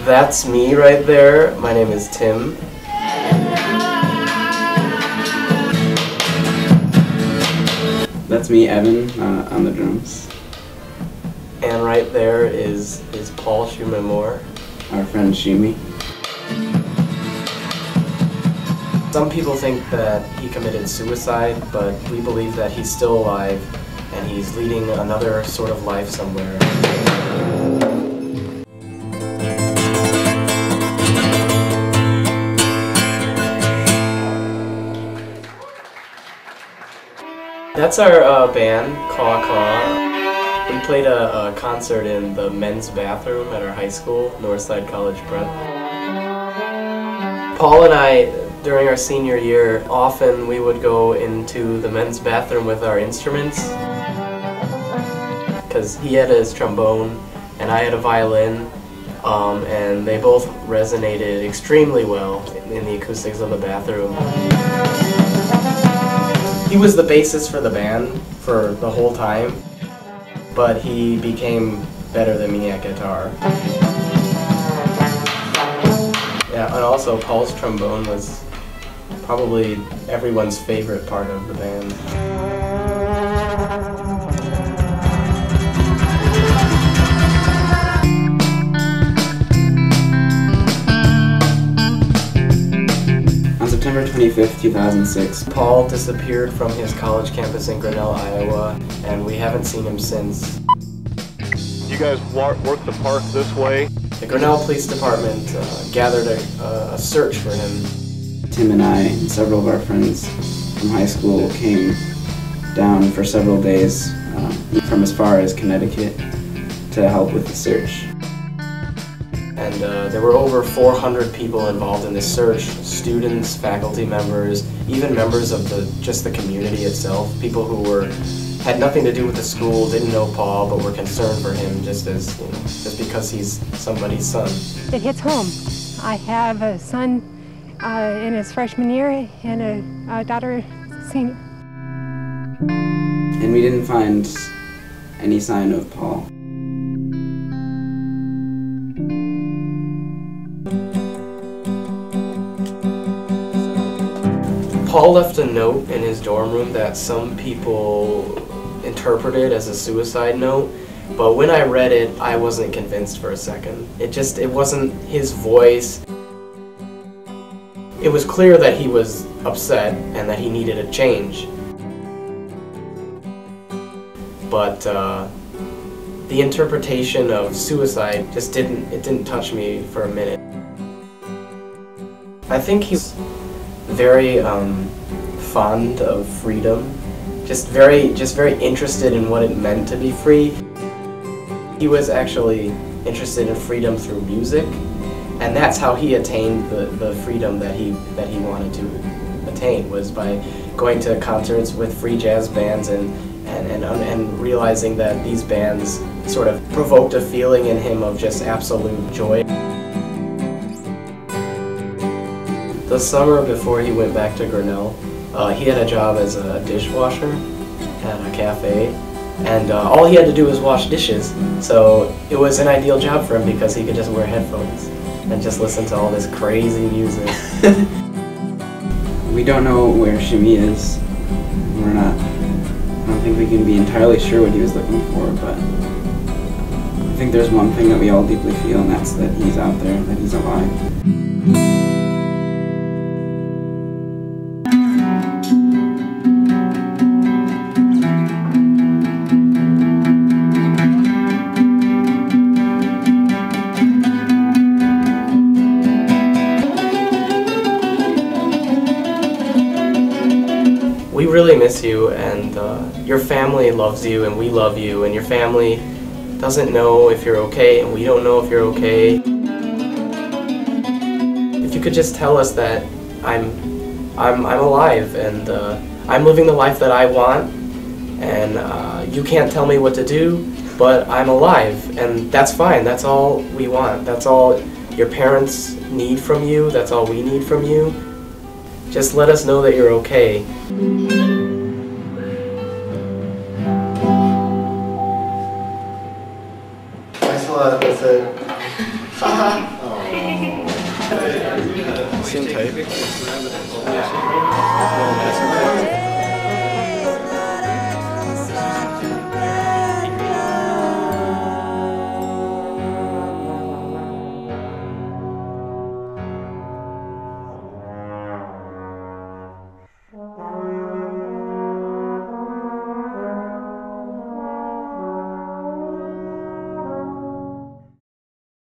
That's me right there. My name is Tim. That's me, Evan, on the drums. And right there is Paul Schumann-Moore. Our friend Shimi. Some people think that he committed suicide, but we believe that he's still alive and he's leading another sort of life somewhere. That's our band, Caw Caw. We played a concert in the men's bathroom at our high school, Northside College Prep. Paul and I, during our senior year, often we would go into the men's bathroom with our instruments, because he had his trombone and I had a violin, and they both resonated extremely well in the acoustics of the bathroom. He was the bassist for the band for the whole time, but he became better than me at guitar. Yeah, and also Paul's trombone was probably everyone's favorite part of the band. On September 25th, 2006, Paul disappeared from his college campus in Grinnell, Iowa, and we haven't seen him since. You guys work the park this way? The Grinnell Police Department gathered a search for him. Tim and I and several of our friends from high school came down for several days from as far as Connecticut to help with the search. And there were over 400 people involved in this search, students, faculty members, even members of just the community itself, people who had nothing to do with the school, didn't know Paul, but were concerned for him just because he's somebody's son. It hits home. I have a son in his freshman year and a daughter senior. And we didn't find any sign of Paul. Paul left a note in his dorm room that some people interpreted as a suicide note, but when I read it, I wasn't convinced for a second. It wasn't his voice. It was clear that he was upset and that he needed a change. But the interpretation of suicide just didn't touch me for a minute. I think he's very fond of freedom, just very interested in what it meant to be free. He was actually interested in freedom through music, and that's how he attained the freedom that he wanted to attain, was by going to concerts with free jazz bands and realizing that these bands sort of provoked a feeling in him of just absolute joy. The summer before he went back to Grinnell, he had a job as a dishwasher at a cafe, and all he had to do was wash dishes, so it was an ideal job for him because he could just wear headphones and just listen to all this crazy music. We don't know where Shimi is. I don't think we can be entirely sure what he was looking for, but I think there's one thing that we all deeply feel, and that's that he's out there, that he's alive. We really miss you, and your family loves you, and we love you, and your family doesn't know if you're okay, and we don't know if you're okay. If you could just tell us that I'm alive, and I'm living the life that I want, and you can't tell me what to do, but I'm alive, and that's fine. That's all we want. That's all your parents need from you. That's all we need from you. Just let us know that you're okay. Thanks a lot. That's it. seem tight.